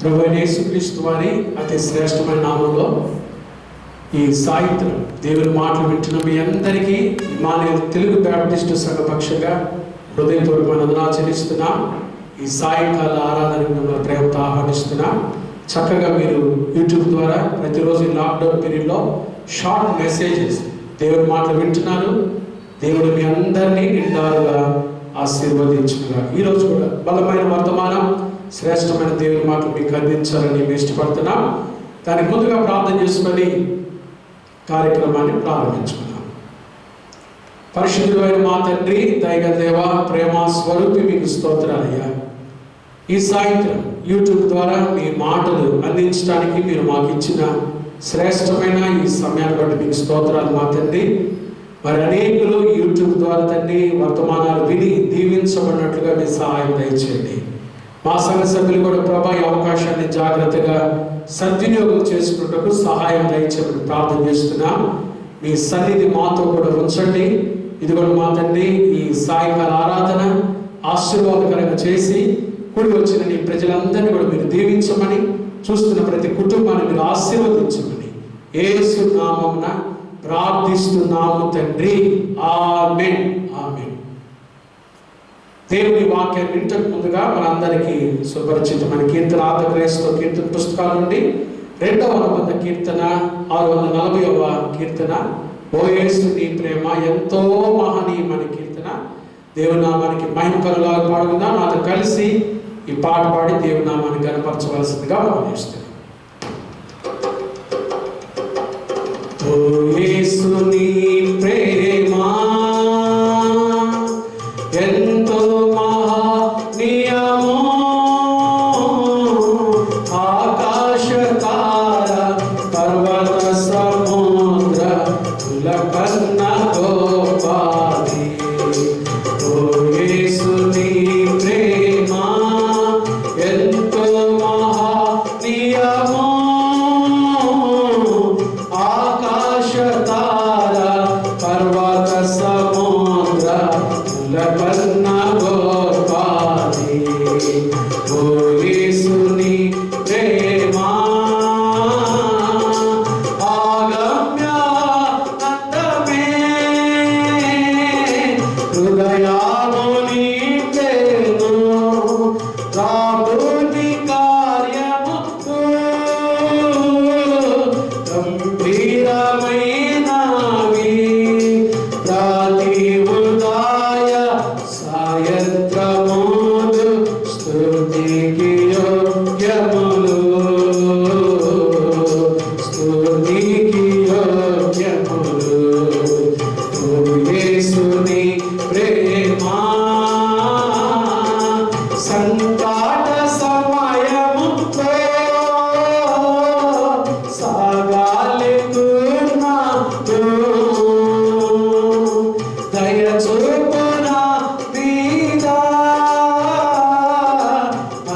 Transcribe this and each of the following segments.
ప్రభువైన యేసుక్రీస్తు వారి అతి శ్రేష్టమైన నామంలో ఈ సాయంత్రం దేవుని మాటలు వింటున్న మీ అందరికీ ఇమ్మానుయేల్ తెలుగు బ్యాప్టిస్టు సంఘ పక్షంగా హృదయపూర్వకమైన వందనాలు చెల్లిస్తున్నాం. ఈ సాయంకాల ఆరాధనకు మిమ్మల్ని ప్రేమతో ఆహ్వానిస్తున్నాం. చక్కగా మీరు యూట్యూబ్ ద్వారా ప్రతిరోజు ఈ లాక్డౌన్ పీరియడ్లో షార్ట్ మెసేజెస్ దేవుని మాటలు వింటున్నారు. దేవుడు మీ అందరినీ నిండారుగా ఆశీర్వదించుగా ఈరోజు కూడా బలమైన వర్తమానం, శ్రేష్టమైన దేవుని మాటలు మీకు అందించాలని మేము ఇష్టపడుతున్నాం. దానికి ముందుగా ప్రార్థన చేసుకొని కార్యక్రమాన్ని ప్రారంభించుకున్నాం. పరిశుద్ధుడైన మా తండ్రి, దయగల దేవ, ప్రేమ స్వరూపి, మీకు స్తోత్రాలయ్యా. ఈ సాయంత్రం యూట్యూబ్ ద్వారా మీ మాటలు అందించడానికి మీరు మాకు ఇచ్చిన శ్రేష్టమైన ఈ సమయాన్ని బట్టి మీకు స్తోత్రాలు మా తండ్రి. మరి అనేకులు యూట్యూబ్ ద్వారా తండ్రి వర్తమానాలు విని దీవించబడినట్లుగా మీ సహాయం దయచేయండి. మా సంఘ సభ్యులు కూడా ప్రభా ఈ అవకాశాన్ని జాగ్రత్తగా సద్వినియోగం చేసుకున్నట్టుకు సహాయం దయచేయమని ప్రార్థన చేస్తున్నాం. మీ సన్నిధి మాతో కూడా ఉంచండి. ఇది కూడా మా తండ్రి ఈ సాయంకాల ఆరాధన ఆశీర్వాదకరంగా చేసి కూడి వచ్చిన నీ ప్రజలందరినీ కూడా మీరు దీవించమని, చూస్తున్న ప్రతి కుటుంబాన్ని మీరు ఆశీర్వదించమని యేసు నామమున ప్రార్థిస్తున్నాము తండ్రి. ఆమేన్, ఆమేన్. దేవుని వాక్యాన్ని వింటకు ముందుగా మనందరికీ సుపరిచితమైన కీర్తన ఆంధ్రప్రదేశ్లో కీర్తన పుస్తకాల నుండి 2వ అనుబంధ కీర్తన 640వ కీర్తన, ఓ యేసు నీ ప్రేమ ఎంతో మహనీయమైన కీర్తన. దేవుని నామానికి మహిమ కలుగులాగా పాడుకుందాం. నాతో కలిసి ఈ పాట పాడి దేవుని నామాన్ని కనపరచవలసిందిగా ఆహ్వానిస్తున్నాను. ఓ యేసు నీ ప్రేమ ఎంతో మహనీయము, ఆకాశ తార పర్వత సముద్ర కులకన్నా గోపాది. ఓ యేసు నీ ప్రేమ ఎంతో మహనీయము, ఆకాశ తార పర్వత సముద్ర కులకన్నా గోపాది. ఓ యేసు నీ ప్రేమ ఆగమ్య అంతమే, హృదయాలు నిండెను రాముని కార్యము గంభీరమైనవి, ప్రతి ఉదయ సాయంత్రములు స్తుతికి యోగ్యములు, స్తుతికి యోగ్యములు. ఓ యేసుని ప్రేమ సంకట సమయములో సాగాలికున్నాడు, దయ చూపున మీద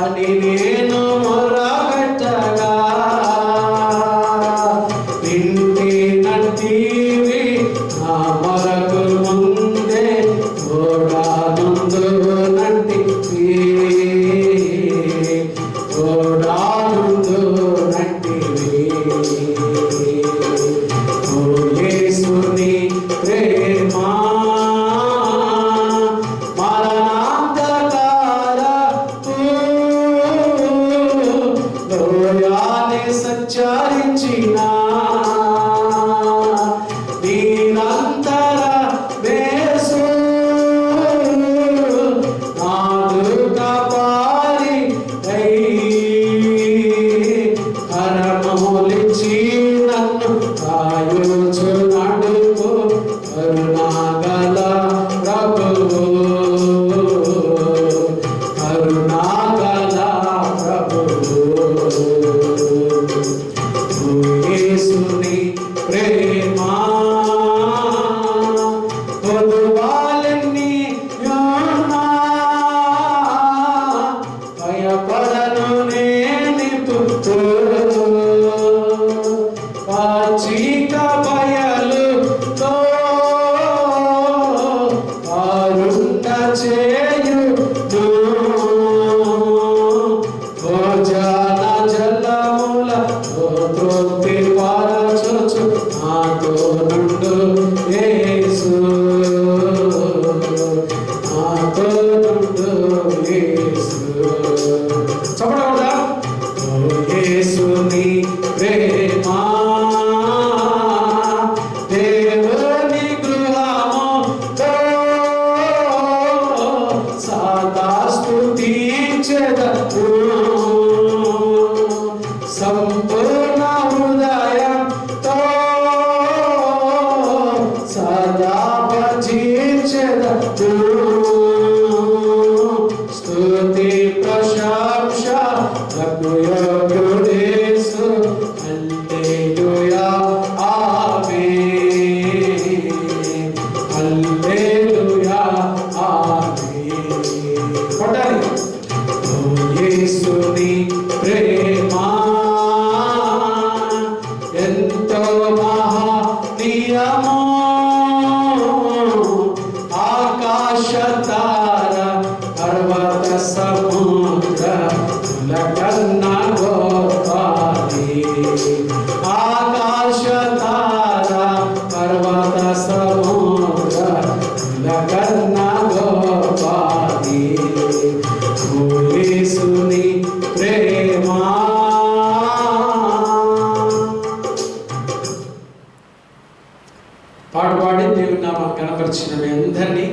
అని నేను మొరగట్టగా, ఇంటి నటీవి నా మొరకు ముందే ఓడానుందు నటివి, ఓడానుందు నటివి. ఓ యేసుని ప్రేమ లోయాన్ని సంచరించిన నిరంతర వేసు నాదు కాపారి కరమూలించి నన్ను కాయుచు నడుపు కరుణాగల ప్రభువు, కరుణాగల ప్రభువు. ఓ యేసుని ప్రేమ పొదువాలన్నీ యోనా, భయపడను నేనిప్పుడు పాచిక బయలుతో ఆరుండ చేయును, భోజన రఘు యోగ్యుడేసు హల్లెలూయా ఆమేన్ హల్లెలూయా ఆమేన్. కొట్టాలి. ఓ యేసుని ప్రేమ ఎంతో మహనీయము, ఆకాశ తార పర్వత సముద్ర కన్నా గోపాలి. ఆకాశ తార పర్వత సముద్ర కన్నా గోపాలి. ఓ యేసుని ప్రేమ. పాట పాడి దేవుని నామాన్ని కనపరిచిన మీ అందరినీ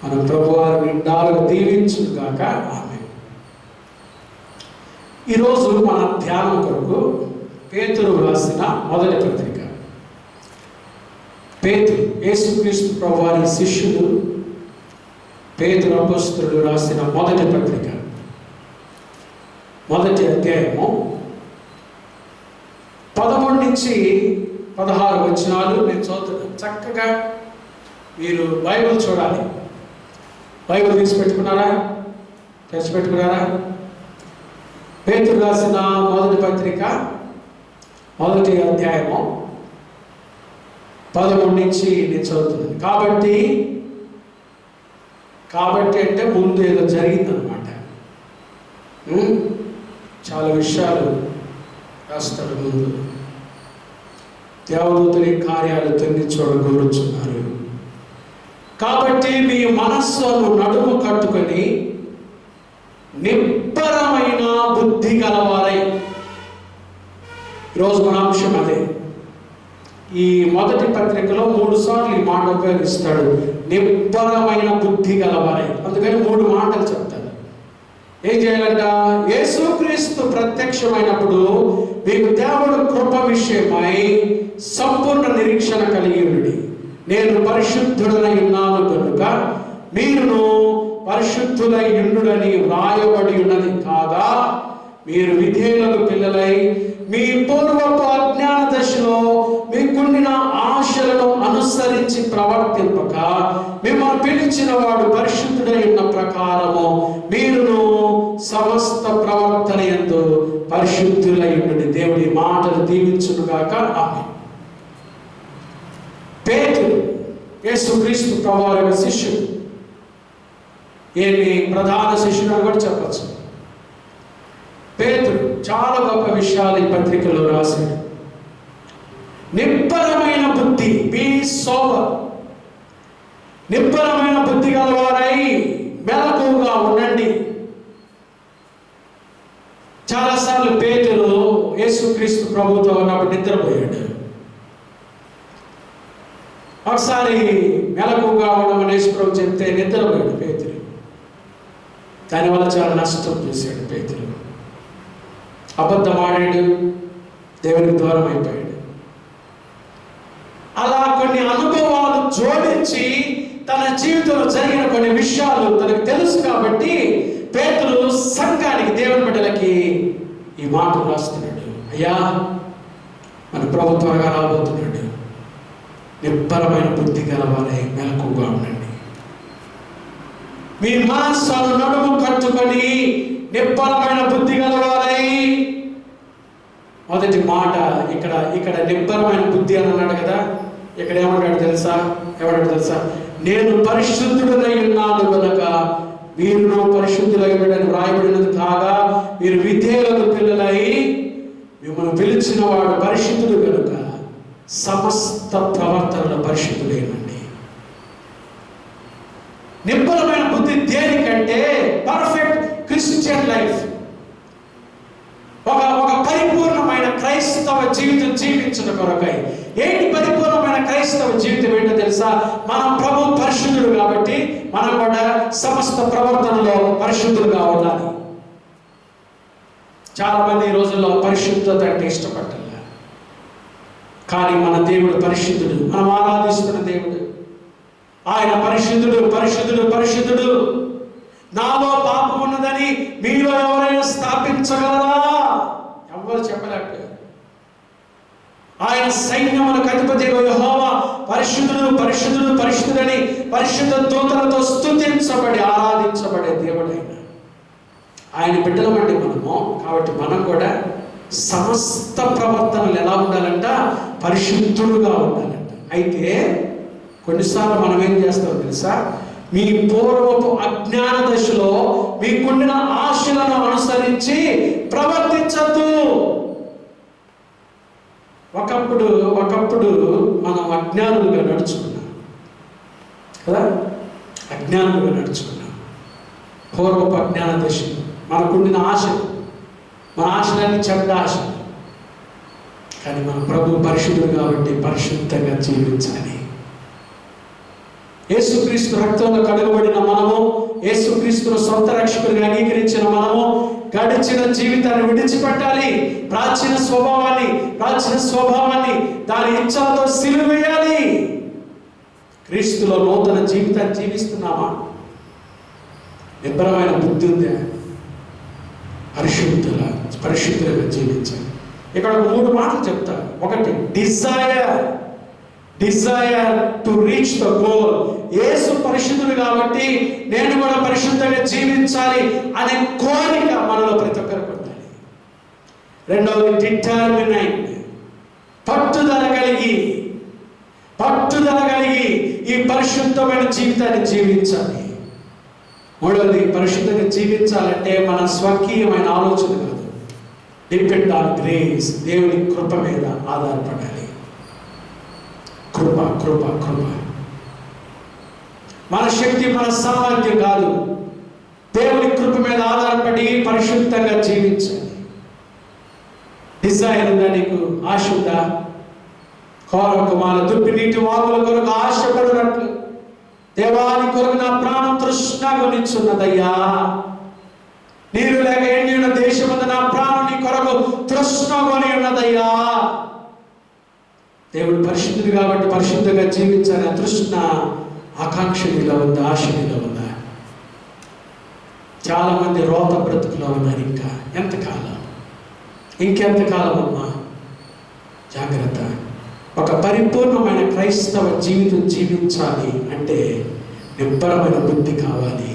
మన ప్రభువారు నిండాలుగా దీవించును గాక. ఆమేన్. ఈరోజు మన ధ్యానం కొరకు పేతురు రాసిన మొదటి పత్రిక. పేతురు యేసుక్రీస్తు ప్రభువారి శిష్యుడు పేతురు అపోస్తలుడు రాసిన మొదటి పత్రిక, మొదటి అధ్యాయము 13 నుంచి 16 వచనాలు నేను చదువుతున్నాను. చక్కగా మీరు బైబిల్ చూడాలి. బైబిల్ తీసి పెట్టుకున్నారా? తెచ్చిపెట్టుకున్నారా? పేతురు రాసిన మొదటి పత్రిక మొదటి అధ్యాయము 13 నుంచి నేను చదువుతున్నాను. కాబట్టి అంటే ముందు ఏదో జరిగిందనమాట. చాలా విషయాలు రాస్తాడు ముందు. దేవదూతని కార్యాలు తొంగి చూడగోరుచున్నారు. కాబట్టి మీ మనస్సును నడుము కట్టుకొని నిబ్బరమైన బుద్ధి గలవారై. ఈరోజు మన అంశం అదే. ఈ మొదటి పత్రికలో 3 సార్లు ఈ మాట ఉపయోగిస్తాడు, నిబ్బరమైన బుద్ధి గలవారై. అందుకని 3 మాటలు చెప్తాడు. ఏం చేయాలంట? యేసుక్రీస్తు ప్రత్యక్షమైనప్పుడు మీకు దేవుడు కృప విషయమై సంపూర్ణ నిరీక్షణ కలిగి ఉండి, నేను పరిశుద్ధుడనై ఉన్నాను కనుక మీరును పరిశుద్ధులై ఉండుడని వ్రాయబడి ఉన్నది కాగా, మీరు విధేయులకు పిల్లలై మీ పూర్వపు అజ్ఞాన దశలో మీకుండిన ఆశలను అనుసరించి ప్రవర్తింపక, మిమ్మల్ని పిలిచిన వాడు పరిశుద్ధుడై ఉన్న ప్రకారము మీరును సమస్త ప్రవర్తన యందు పరిశుద్ధులై ఉండి. దేవుడి మాటలు దీవించునుగాక. ఆమేన్. పేతురు యేసుక్రీస్తు ప్రభువారి యొక్క శిష్యుడు. ఏమి ప్రధాన శిష్యుడు అని కూడా చెప్పచ్చు. పేతురు చాలా గొప్ప విషయాలు ఈ పత్రికలో రాశాడు. నిబ్బరమైన బుద్ధి, బీ సోబర్, నిబ్బరమైన బుద్ధి గలవారై మెలకువగా ఉండండి. చాలాసార్లు పేతురు యేసుక్రీస్తు ప్రభుతో ఉన్నప్పుడు నిద్రపోయాడు. ఒకసారి మెలకువగా ఉండమని యేసు ప్రభు చెప్తే నిద్రపోయాడు పేతురు. దానివల్ల చాలా నష్టం చేశాడు పేతురు. అబద్ధం ఆడాడు, దేవునికి దూరం అయిపోయాడు. అలా కొన్ని అనుభవాలు జోడించి తన జీవితంలో జరిగిన కొన్ని విషయాలు తనకు తెలుసు కాబట్టి పేతురు సంఘానికి, దేవుని బిడ్డలకి ఈ మాట రాస్తున్నాడు. అయ్యా, మన ప్రభు త్వరగా రాబోతున్నాడు. నిబ్బరమైన బుద్ధి గలవారై మెలకువగా ఉండండి. మీ మనస్సును నడుము కట్టుకొని నిబ్బరమైన బుద్ధి గలవారై. మొదటి మాట ఇక్కడ నిబ్బరమైన బుద్ధి అని అన్నాడు కదా. ఇక్కడ ఏమంటాడు తెలుసా? నేను పరిశుద్ధుడనై ఉన్నాను కనుక మీరును పరిశుద్ధులై ఉండని వ్రాయబడినది కాగా, మీరు విధేయులకు పిల్లలై మిమ్మల్ని పిలిచిన వాడు పరిశుద్ధుడు కనుక సమస్త ప్రవర్తనలో పరిశుద్ధులేనండి. నిబ్బరమైన బుద్ధి దేనికంటే పర్ఫెక్ట్ క్రిస్టియన్ లైఫ్, ఒక పరిపూర్ణమైన క్రైస్తవ జీవితం జీవించడం కొరకై. ఏంటి పరిపూర్ణమైన క్రైస్తవ జీవితం ఏంటో తెలుసా? మనం ప్రభు పరిశుద్ధుడు కాబట్టి మనం కూడా సమస్త ప్రవర్తనలో పరిశుద్ధులుగా ఉండాలి. చాలా మంది ఈ రోజుల్లో పరిశుద్ధత అంటే ఇష్టపడాలి. కానీ మన దేవుడు పరిశుద్ధుడు. మనం ఆరాధిస్తున్న దేవుడు ఆయన పరిశుద్ధుడు, పరిశుద్ధుడు, పరిశుద్ధుడు. నాలో పాపం ఉన్నదని మీలో ఎవరైనా స్థాపించగలరా? ఎవరు చెప్పలేకపోయారు. ఆయన సైన్యములకు అధిపతి యెహోవా పరిశుద్ధుడు పరిశుద్ధుడు పరిశుద్ధుడని పరిశుద్ధ దూతలతో స్తుతించబడి ఆరాధించబడే దేవుడైన ఆయన బిడ్డలమండి మనము. కాబట్టి మనం కూడా సమస్త ప్రవర్తనలు ఎలా ఉండాలంట? పరిశుద్ధుడుగా ఉండాలంట. అయితే కొన్నిసార్లు మనం ఏం చేస్తామో తెలుసా? మీ పూర్వపు అజ్ఞాన దశలో మీకుండిన ఆశలను అనుసరించి ప్రవర్తించద్దు. ఒకప్పుడు మనం అజ్ఞానులుగా నడుచుకున్నాం కదా, అజ్ఞానులుగా నడుచుకున్నాం. పూర్వపు అజ్ఞాన దశ మనకుండిన ఆశలు, మన ఆశలన్నీ చెడ్డ ఆశలు. కానీ మన ప్రభు పరిశుద్ధుడు కాబట్టి పరిశుద్ధంగా జీవించాలి. యేసుక్రీస్తు రక్తంలో కడుగబడిన మనము, యేసుక్రీస్తును సొంత రక్షకుడిగా అంగీకరించిన మనము గడిచిన జీవితాన్ని విడిచిపెట్టాలి. ప్రాచీన స్వభావాన్ని దాని ఇచ్ఛలతో సిలువేయాలి. క్రీస్తులో నూతన జీవితాన్ని జీవిస్తున్నామా? నిబ్బరమైన బుద్ధి ఉందా? పరిశుద్ధులుగా జీవించాలి. ఇక్కడ 3 మాటలు చెప్తాను. ఒకటి, desire to reach the goal. Yesu పరిశుద్ధుడు కాబట్టి నేను కూడా పరిశుద్ధంగా జీవించాలి అనే కోరిక మనలో ప్రతి ఒక్కరికి ఉండాలి. రెండవది, డిటర్మినైన్, పట్టుదల కలిగి ఈ పరిశుద్ధమైన జీవితాన్ని జీవించాలి. మూడవది, పరిశుద్ధంగా జీవించాలంటే మన స్వకీయమైన ఆలోచన కాదు, డిపెండ్ ఆన్ గ్రేస్, దేవుని కృప మీద ఆధారపడాలి. కృప మన శక్తి, మన సామర్థ్యం కాదు, దేవుని కృప మీద ఆధారపడి పరిశుద్ధంగా జీవించాలి. డిజైర్ ఉందా? నీకు ఆశ ఉందా? కోరకుమాల దుప్పి నీటి వాగుల కొరకు ఆశపడినట్లు దేవాని కొరకు నా ప్రాణం తృష్ణగా నిల్చున్నదయ్యా. నీరు లేక ఎండి ఉన్న దేశమందు నా ప్రాణం నీ కొరకు తృష్ణగొని ఉన్నదయ్యా. దేవుడు పరిశుద్ధుడు కాబట్టి పరిశుద్ధంగా జీవించాలి. తృష్ణ, ఆకాంక్ష నీలో ఉందా? ఆశ నీలో ఉందా? చాలా మంది రోత బ్రతుకులో ఉన్నారు. ఇంకెంతకాలం అమ్మా? జాగ్రత్త. ఒక పరిపూర్ణమైన క్రైస్తవ జీవితం జీవించాలి అంటే నిబ్బరమైన బుద్ధి కావాలి.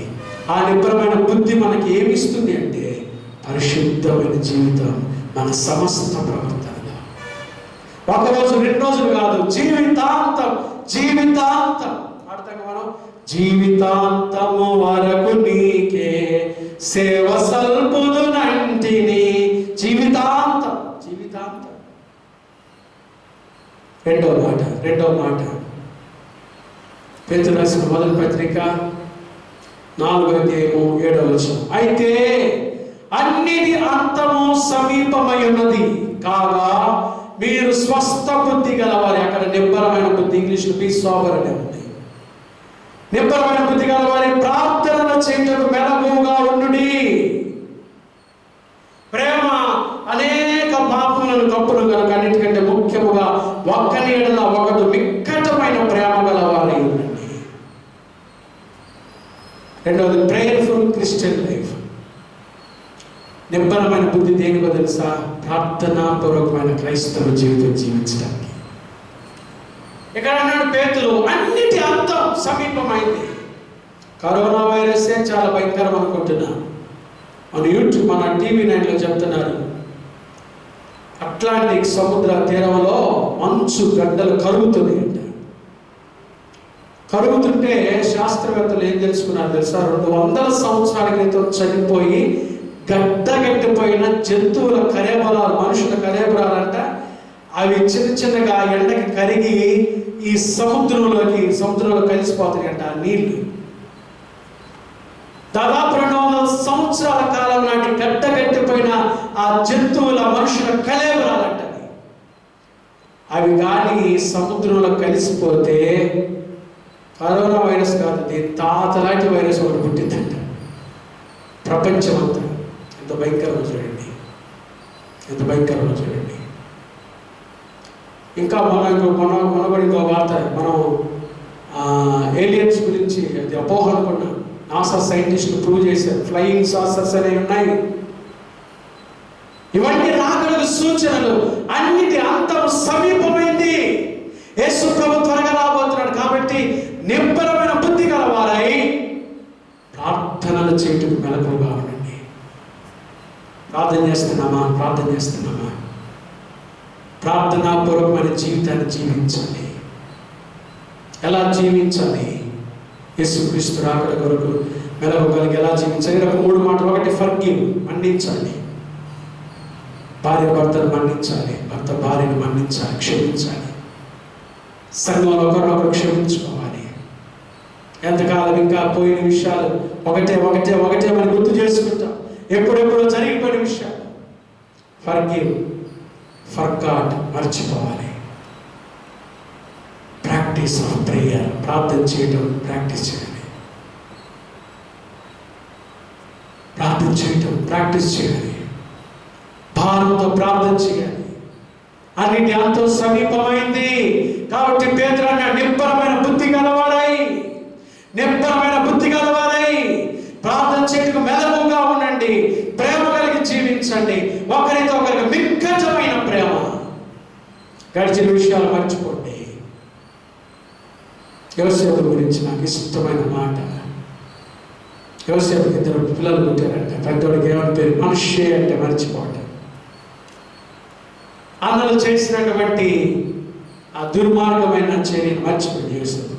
ఆ నిబ్బరమైన బుద్ధి మనకి ఏమిస్తుంది అంటే పరిశుద్ధమైన జీవితం మన సమస్త ప్రవర్తనలో. 1 రోజు 2 రోజులు కాదు, జీవితాంతం. ఆడతాం మనం, జీవితాంతము వరకు నీకే సేవ సల్పుదునంటిని. జీవితాంతం. రెండో మాట పేతురు రాసిన మొదటి పత్రిక 4వ అధ్యాయము 7వ వచనం. అయితే అన్నిటి అంతము సమీపమై ఉన్నది కాగా మీరు స్వస్థ బుద్ధి గలవారి. అక్కడ నిబ్బరమైన బుద్ధి, ఇంగ్లీష్లో బీ సోబర్ అనే ఉంది. నిబ్బరమైన బుద్ధి గలవారి ప్రార్థనలు చేయటకు మెలకువగా ఉండుడి. ప్రేమ అనేక పాపములను కప్పును కనుక అన్నిటికంటే ముఖ్యముగా ఒక్కని ఎడల ఒకడు మిక్కటమైన ప్రేమ గలవారి ఉండండి. రెండవది, ప్రేయర్ఫుల్ క్రిస్టియన్ లైఫ్. నిబ్బరమైన బుద్ధి దేనికో తెలుసా? ప్రార్థనాపూర్వకమైన క్రైస్తవ జీవితం జీవించడానికి. ఇక్కడ అన్నాడు పేతురు, అన్నిటి అంతం సమీపమైంది. కరోనా వైరసే చాలా భయంకరం అనుకుంటున్నా. మన టీవీ 9లో చెప్తున్నారు, అట్లాంటిక్ సముద్ర తీరంలో మంచు గడ్డలు కరుగుతున్నాయంట. కరుగుతుంటే శాస్త్రవేత్తలు ఏం తెలుసుకున్నారు తెలుసా? 200 సంవత్సరాల క్రితం చనిపోయి గడ్డగట్టిపోయిన జంతువుల కరేబరాలు, మనుషుల కరేబరాలంట, అవి చిన్నగా ఎండకి కరిగి ఈ సముద్రంలో కలిసిపోతాయంట ఆ నీళ్లు. దాదాపు 200 సంవత్సరాల కాలం నాటి గడ్డగట్టిపోయిన ఆ జంతువుల, మనుషుల కలేబరాలంట. అవి కానీ సముద్రంలో కలిసిపోతే కరోనా వైరస్ కాదు, తాతలాంటి వైరస్ ఒకటి పుట్టిందంట. ప్రపంచమంతా ఎంత భయంకరంగా చూడండి. ఇంకా మనబడి ఇంకో వార్త, మనం ఏలియన్స్ గురించి అది అపోహ అనుకున్నాం. నాసా సైంటిస్టులు ప్రూవ్ చేశారు. ఫ్లయింగ్ సాసర్స్ అనేవి ఉన్నాయి. ఇవన్నీ రాకడకు సూచనలు. అన్నిటి అంతం సమీపమైంది. యేసు ప్రభు త్వరగా రాబోతున్నాడు. కాబట్టి నిబ్బరమైన బుద్ధి గలవారై ప్రార్థనలు చేయటం మెలకువగా ఉండండి. ప్రార్థన చేస్తున్నామా? ప్రార్థనాపూర్వకమైన జీవితాన్ని జీవించాలి. ఎలా జీవించాలి? యేసుక్రీస్తు రాకడ కొరకు మెలకువగలిగి ఎలా జీవించాలి? ఒక 3 మాటలు. 1, ఫర్గివ్, మన్నించాలి. భార్య భర్తను మన్నించాలి, భర్త భార్యను మన్నించాలి, క్షమించాలి. సంఘంలో ఒకరినొకరు క్షమించుకోవాలి. ఎంతకాలం ఇంకా పోయిన విషయాలు ఒకటే మనం గుర్తు చేసుకుంటాం. ఎప్పుడెప్పుడో జరిగిపోయిన విషయాలు. ఫర్గివ్, ఫర్గాట్, మర్చిపోవాలి. ప్రాక్టీస్ ఆఫ్ ప్రేయర్, ప్రార్థన చేయడం ప్రాక్టీస్ చేయాలి. ప్రాక్టీస్ చేయాలి. భారంతో ప్రార్థన చేయాలి. అన్నిటి అంతం సమీపమైంది. కాబట్టి పేతురు అన్నాడు, నిబ్బరమైన బుద్ధి గలవారై ప్రార్థన చేయటకు మెలకువగా ఉండండి. ప్రేమ కలిగి జీవించండి. ఒకరితో ఒకరికి మిక్కటమైన ప్రేమ. గడిచిన విషయాలు మర్చిపోండి. యోసేపు గురించి నాకు ఇష్టమైన మాట. యోసేపుకి 2 పిల్లలు పుట్టారంట. పెద్దోడికి ఏమని పేరు? మనిషి అంటే మర్చిపోవటం. అన్నలు చేసినటువంటి ఆ దుర్మార్గమైన చర్యను మర్చిపోయాడు యోసేపు.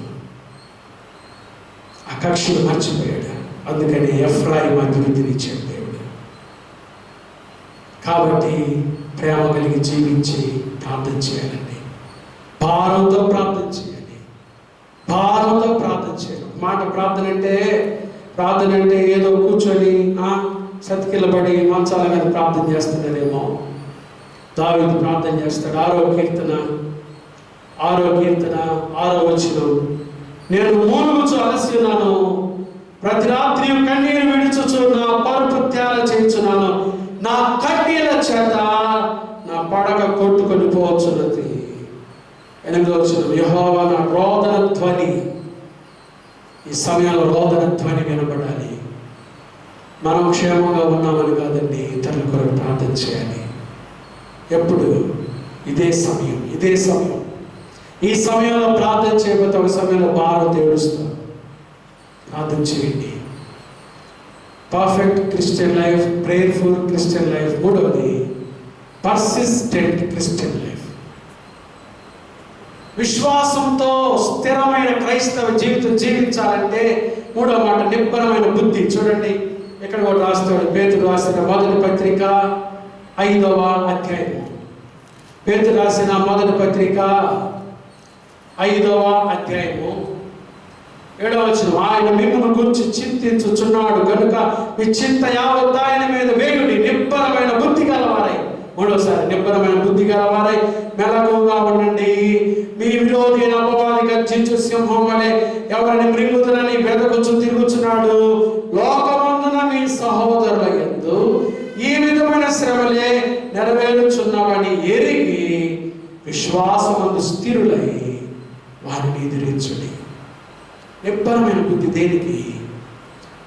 ఆ కక్షను మర్చిపోయాడు. అందుకని ఎఫ్రాయిము అభివృద్ధిని ఇచ్చాడు దేవుడు. కాబట్టి ప్రేమ కలిగి జీవించి ప్రార్థన చేయాలండి. భారంతో ప్రార్థన చేయాలి. మాట ప్రార్థన అంటే ఏదో కూర్చొని సతికిలబడి మంచాల మీద ప్రార్థన చేస్తున్నారేమో. దావీదు ప్రార్థన చేస్తాడు. 6వ కీర్తన 6వ వచనం. నేను మూలుగుచు అలసి ఉన్నాను, ప్రతి రాత్రి కన్నీరు విడుచుచు నా పరుపు త్యాల చేయించున్నాను. నా కన్నీళ్ళ చేత నా పడక కొట్టుకొని పోవచ్చున్నది. 8వ వచనం. యెహోవా నా రోదన ధ్వని. ఈ సమయంలో రోదన ధ్వని వినబడాలి. మనం క్షేమంగా ఉన్నామని కాదండి, ఇతరుల కొరకు ప్రార్థన చేయాలి. ఎప్పుడు? ఇదే సమయం. ఈ సమయంలో ప్రార్థన చేయకపోతే ఒక సమయంలో భారం ఏడుస్తాం. ప్రార్థన చేయండి. Perfect Christian life, prayerful Christian life. 3వది పర్సిస్టెంట్ క్రిస్టియన్ లైఫ్. విశ్వాసంతో స్థిరమైన క్రైస్తవ జీవితం జీవించాలంటే 3వ మాట నిబ్బరమైన బుద్ధి. చూడండి, ఇక్కడ కూడా రాస్తాడు. పేతురు రాసిన మొదటి పత్రిక 5వ అధ్యాయం. పేతురు రాసిన మొదటి పత్రిక 5వ అధ్యాయము 7వ వచనం. ఆయన మిమ్మును గురించి చింతించుచున్నాడు గనుక మీ చింత యావత్ ఆయన మీద వేయుడి. నిబ్బరమైన బుద్ధి గలవారై. 3వసారి నిబ్బరమైన బుద్ధి గలవారై మెలకువగా ఉండండి. మీ విరోధి అపవాది గర్జించు సింహం వలె ఎవరిని మృంగుతునని వెదకుచు తిరుగుచున్నాడు. లోకమందున మీ సహోదరుల యందు ఈ విధమైన శ్రమలే నెరవేరుచున్నామని ఎరిగి విశ్వాసమందు స్థిరులై వారిని ఎదిరించుడి. నిబ్బరమైన బుద్ధి దేనికి?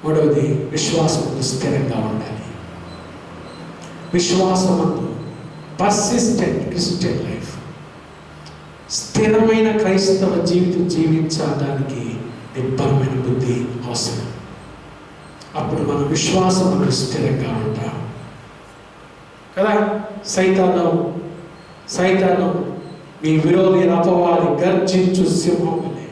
3వది విశ్వాసమందు స్థిరంగా ఉండాలి. విశ్వాసమందు పర్సిస్టెంట్ క్రిస్టియన్ లైఫ్, స్థిరమైన క్రైస్తవ జీవితం జీవించడానికి నిబ్బరమైన బుద్ధి అవసరం. అప్పుడు మనం విశ్వాసమందు స్థిరంగా ఉంటాం కదా. సైతాను మీ విరోధి అపవాది గర్జించు సింహం వలె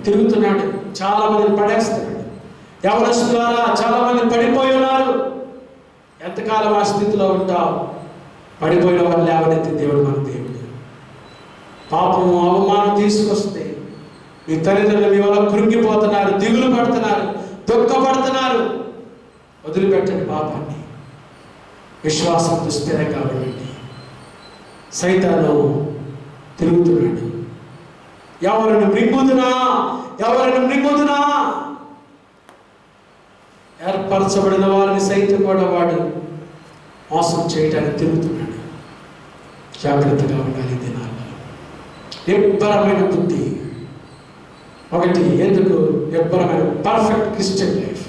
తిరుగుతున్నాడు. చాలా మందిని పడేస్తున్నాడు. యవనస్తుల ద్వారా చాలా మంది పడిపోయి ఉన్నారు. ఎంతకాలం ఆ స్థితిలో ఉంటావు? పడిపోయిన వాళ్ళు లేవనెత్తి దేవుడు మన దేవుడు. పాపము అవమానం తీసుకొస్తే మీ తల్లిదండ్రులు మీ వల్ల కృంగిపోతున్నారు, దిగులు పడుతున్నారు, దుఃఖపడుతున్నారు. వదిలిపెట్టండి పాపాన్ని. విశ్వాసంతో స్థిరంగా ఉండండి. సైతాను తిరుగుతున్నాడు. ఎవరిని మృంగుదునా ఏర్పరచబడిన వారిని సైతం కూడా వాడు మోసం చేయడానికి తిరుగుతున్నాడు. జాగ్రత్తగా ఉండాలి దినాల్లో. నిబ్బరమైన బుద్ధి. ఒకటి, ఎందుకు నిబ్బరమైన పర్ఫెక్ట్ క్రిస్టియన్ లైఫ్,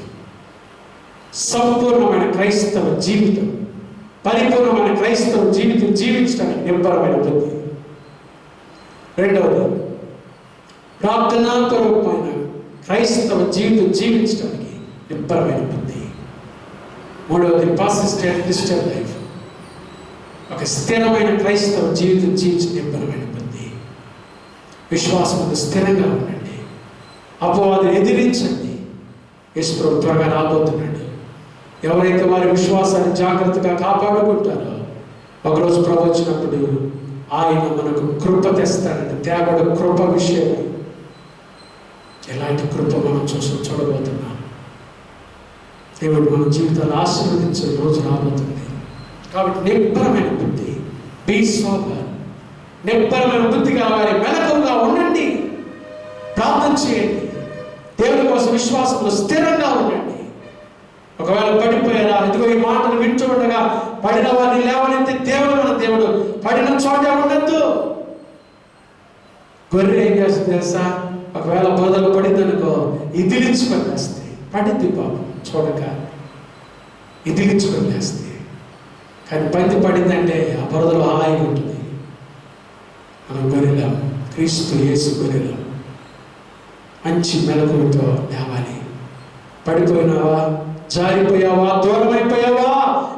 సంపూర్ణమైన క్రైస్తవ జీవితం, పరిపూర్ణమైన క్రైస్తవ జీవితం జీవించడానికి నిబ్బరమైన బుద్ధి. రెండవది, ప్రార్థనాపూర్వకమైన క్రైస్తవ జీవితం జీవించడానికి నిబ్బరమైన బుద్ధి. మూడవది, పర్సిస్టెంట్ క్రిస్టియన్ లైఫ్, ఒక స్థిరమైన క్రైస్తవ జీవితం జీవించే నిబ్బరమైన బుద్ధి. విశ్వాసంలో స్థిరంగా ఉండండి, అపవాదిని ఎదిరించండి. యేసుప్రభు త్వరగా రాబోతున్నాడు. ఎవరైతే వారి విశ్వాసాన్ని జాగ్రత్తగా కాపాడుకుంటారో ఒకరోజు ప్రభు వచ్చినప్పుడు ఆయన మనకు కృప తెస్తాడండి. తేబడ కృప విషయమై ఎలాంటి కృప మనం చూడబోతున్నాం. దేవుడు మన జీవితాలు ఆశీర్వదించే రోజు రాబోతుంది. కాబట్టి నిబ్బరమైన బుద్ధి, బీ సోబర్, నిబ్బరమైన బుద్ధి కావాలి. మెలకువగా ఉండండి, ప్రార్థన చేయండి, దేవుడి కోసం విశ్వాసంలో స్థిరంగా ఉండండి. ఒకవేళ పడిపోయారా, ఇదిగో ఈ మాటలు వింటూ ఉండగా పడిన వారిని లేవనెత్తే దేవుడు మన దేవుడు. పడిన చోట ఉండద్దు. గొర్రె ఏం చేస్తుంది తెలుసా? ఒకవేళ బోధలు పడింది అనుకో, ఇదిలించుకొని వేస్తే పడింది పాపం చూడక, ఇదిలించుకొని వేస్తే. కానీ పంది పడిందంటే ఆ బురదలో హాయిగా ఉంటుంది. మనం గొర్రెలం, క్రీస్తు యేసు గొర్రెలం. మంచి మెలకువతో లేవాలి. పడిపోయినావా, జారిపోయావా, దూరమైపోయావా,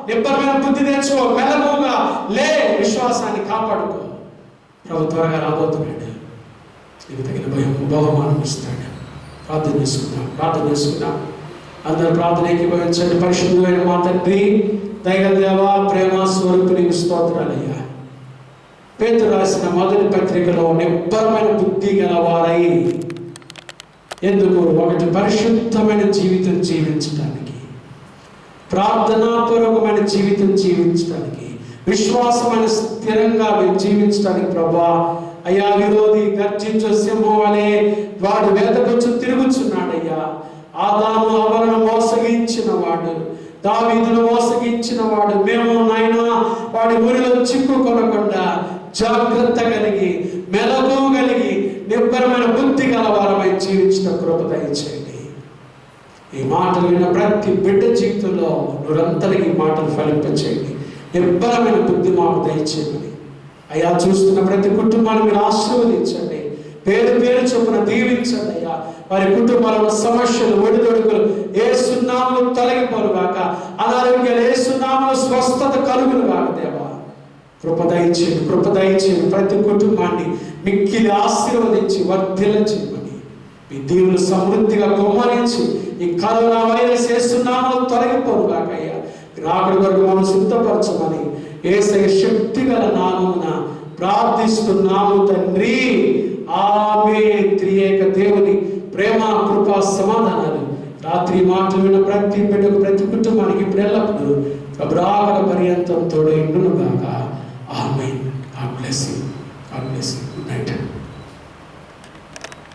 నిబ్బరమైన బుద్ధి తెచ్చుకో, మెలకువగా లే, విశ్వాసాన్ని కాపాడుకో. ప్రభు త్వరగా రాబోతున్నాడు. నీకు తగిన బహుమానం ఇస్తాడు. ప్రార్థన చేసుకుందాం. అందరూ ప్రార్థన ఏకీభవించండి. పరిశుద్ధమైన మా తండ్రి, దయగల దేవా, ప్రేమ స్వరూపునికి స్తోత్రాలయ్యా. పేతురు రాసిన మొదటి పత్రికలో నిబ్బరమైన బుద్ధి గల వారై, ఎందుకు? ఒకటి, పరిశుద్ధమైన జీవితం జీవించడానికి, ప్రార్థనాపూర్వకమైన జీవితం జీవించడానికి, విశ్వాసమైన స్థిరంగా జీవించడానికి. ప్రభా అయ్యా, విరోధి గర్జించు సింహం వలె వాడు వేదకొచ్చు తిరుగుచున్నాడయ్యా. ఆదాము హవ్వలను మోసగించిన వాడు, దావీదును మోసగించిన వాడు మేము నాయనా వాడి ఊరిలో చిక్కుకొనకుండా జాగ్రత్త కలిగి, మెలకువ కలిగి, నిబ్బరమైన బుద్ధి గలవారమై జీవించిన కృప దయచేయండి. ఈ మాటలు విన్న ప్రతి బిడ్డ జీవితంలో నిరంతరం ఈ మాటలు ఫలింపచేయండి. నిబ్బరమైన బుద్ధి మాకు దయచేయండి అయ్యా. చూస్తున్న ప్రతి కుటుంబాన్ని మీరు ఆశీర్వదించండి, పేరు పేరు చొప్పున దీవించండి అయ్యా. వారి కుటుంబాలలో సమస్యలు, ఒడిదొడుకులు యేసు నామములో తొలగిపోను గాక. అనారోగ్యాలు యేసు నామములో స్వస్థత కలుగును గాక. దేవా కృప దయచేయండి. ప్రతి కుటుంబాన్ని మిక్కిలి ఆశీర్వదించి వర్ధిల్ల చేయమని, మీ దీవులు సమృద్ధిగా కుమ్మరించి, ఈ కరోనా వైరస్ యేసు నామములో తొలగిపోను గాక అయ్యా. రాకడి వరకు మనం సిద్ధపరచమని యేసయ్య శక్తి గల నామమున ప్రార్థిస్తున్నాము తండ్రి. ఆమేన్. త్రియేక దేవుని ప్రేమ, కృప, సమాధానాలు రాత్రి మాటలు విన్న ప్రతి బిడ్డకు, ప్రతి కుటుంబానికి ఇప్పుడు ఎల్లప్పుడూ రాకడ పర్యంతం తోడై ఉండును గాక. ఆమేన్. God bless you. Good night.